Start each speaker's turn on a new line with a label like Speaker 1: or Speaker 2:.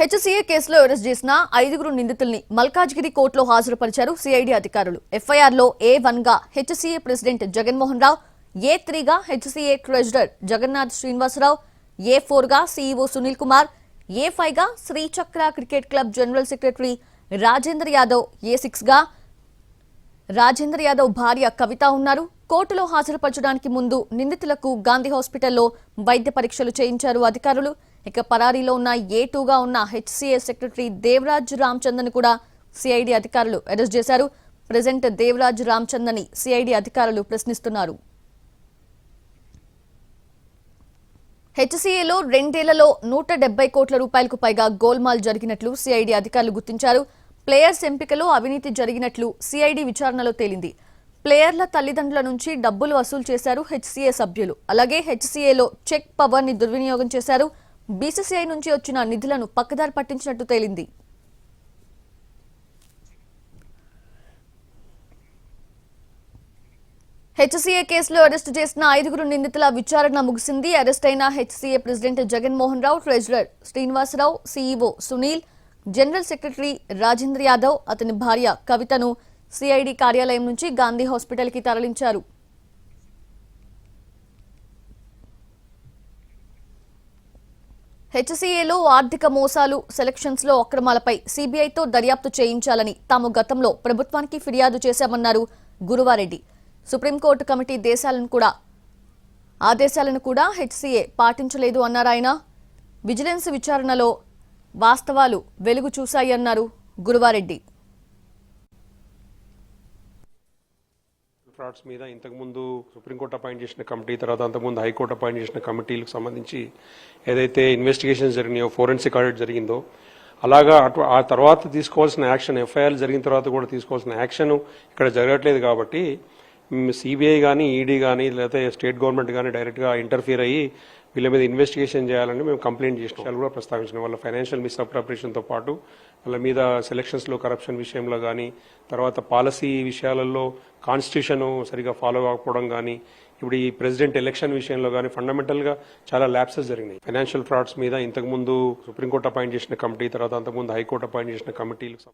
Speaker 1: HCA కేసులో arrest చేసిన 5 నిందితుల్ని మల్కాజ్గిరి కోర్టులో హాజరుపరిచారు సిఐడి అధికారులు. ఎఫ్ఐఆర్లో A1 గా హెచ్సీఏ ప్రెసిడెంట్ జగన్మోహన్ రావు, A3 గా HCA treasurer Jagannadh Srinivasarao, A4 గా CEO సునీల్ కుమార్, A5 గా Srichakra cricket club general secretary Rajendra Yadav, A6 గా రాజేంద్ర యాదవ్ భార్య కవిత ఉన్నారు. కోర్టులో హాజరుపరచడానికి ముందు నిందితులకు గాంధీ హాస్పిటల్లో వైద్య పరీక్షలు చేయించారు అధికారులు. ఇక పరారీలో ఉన్న A2 గా ఉన్న హెచ్సీఏ సెక్రటరీ దేవరాజ్ రామచందన్ కూడా సిఐడి అధికారులు అరెస్ట్ చేశారు. ప్రెజెంట్ దేవరాజ్ రామచందన్ సిఐడి అధికారులు ప్రశ్నిస్తున్నారు. హెచ్సీఏలో 2 ఏళ్లలో 170 కోట్ల రూపాయలకు పైగా గోల్మాల్ జరిగినట్లు సిఐడి అధికారులు గుర్తించారు. ప్లేయర్స్ ఎంపికలో అవినీతి జరిగినట్లు సిఐడి విచారణలో తేలింది. ప్లేయర్ల తల్లిదండ్రుల నుంచి డబ్బులు వసూలు చేశారు హెచ్సీఏ సభ్యులు. అలాగే హెచ్సీఏలో చెక్ పవర్ ని దుర్వినియోగం చేశారు. బీసీసీఐ నుంచి వచ్చిన నిధులను పక్కదారి పట్టించినట్టు తేలింది. హెచ్సీఏ కేసులో అరెస్టు చేసిన 5 నిందితుల విచారణ ముగిసింది. అరెస్ట్ అయిన HCA president Jaganmohan Rao, treasurer Srinivasarao, CEO Sunil, general secretary Rajendra Yadav, అతని భార్య కవితను సిఐడి కార్యాలయం నుంచి గాంధీ హాస్పిటల్ కి తరలించారు. హెచ్సీఏలో ఆర్థిక మోసాలు, సెలక్షన్స్ లో అక్రమాలపై సిబిఐతో దర్యాప్తు చేయించాలని తాము గతంలో ప్రభుత్వానికి ఫిర్యాదు చేశామన్నారు గురువారెడ్డి. సుప్రీంకోర్టు కమిటీ ఆదేశాలను కూడా హెచ్సీఏ పాటించలేదు అన్నారాయన. విజిలెన్స్ విచారణలో వాస్తవాలు వెలుగు చూశాయన్నారు గురువారెడ్డి.
Speaker 2: ఫ్రాడ్స్ మీద ఇంతకుముందు సుప్రీంకోర్టు అపాయింట్ చేసిన కమిటీ, తర్వాత అంతకుముందు హైకోర్టు అపాయింట్ చేసిన కమిటీలకు సంబంధించి ఏదైతే ఇన్వెస్టిగేషన్స్ జరిగినాయో, ఫోరెన్సిక్ ఆడిట్ జరిగిందో, అలాగా ఆ తర్వాత తీసుకోవాల్సిన యాక్షన్, ఎఫ్ఐఆర్ జరిగిన తర్వాత కూడా తీసుకోవాల్సిన యాక్షన్ ఇక్కడ జరగట్లేదు. కాబట్టి సిబిఐ కానీ, ఈడీ కానీ, లేకపోతే స్టేట్ గవర్నమెంట్ కానీ డైరెక్ట్గా ఇంటర్ఫియర్ అయ్యి వీళ్ళ మీద ఇన్వెస్టిగేషన్ చేయాలని మేము కంప్లైంట్ చేసిన విషయాలు కూడా ప్రస్తావించిన. వాళ్ళ ఫైనాన్షియల్ మిస్అప్రాప్రియేషన్తో పాటు వాళ్ళ మీద సెలక్షన్స్లో కరప్షన్ విషయంలో కానీ, తర్వాత పాలసీ విషయాలలో కాన్స్టిట్యూషన్ సరిగా ఫాలో అవ్వకపోవడం కానీ, ఇప్పుడు ఈ ప్రెసిడెంట్ ఎలక్షన్ విషయంలో కానీ ఫండమెంటల్గా చాలా ల్యాప్సెస్ జరిగినాయి. ఫైనాన్షియల్ ఫ్రాడ్స్ మీద ఇంతకుముందు సుప్రీంకోర్టు అపాయింట్ చేసిన కమిటీ, తర్వాత అంతకుముందు హైకోర్టు అపాయింట్ చేసిన కమిటీలకు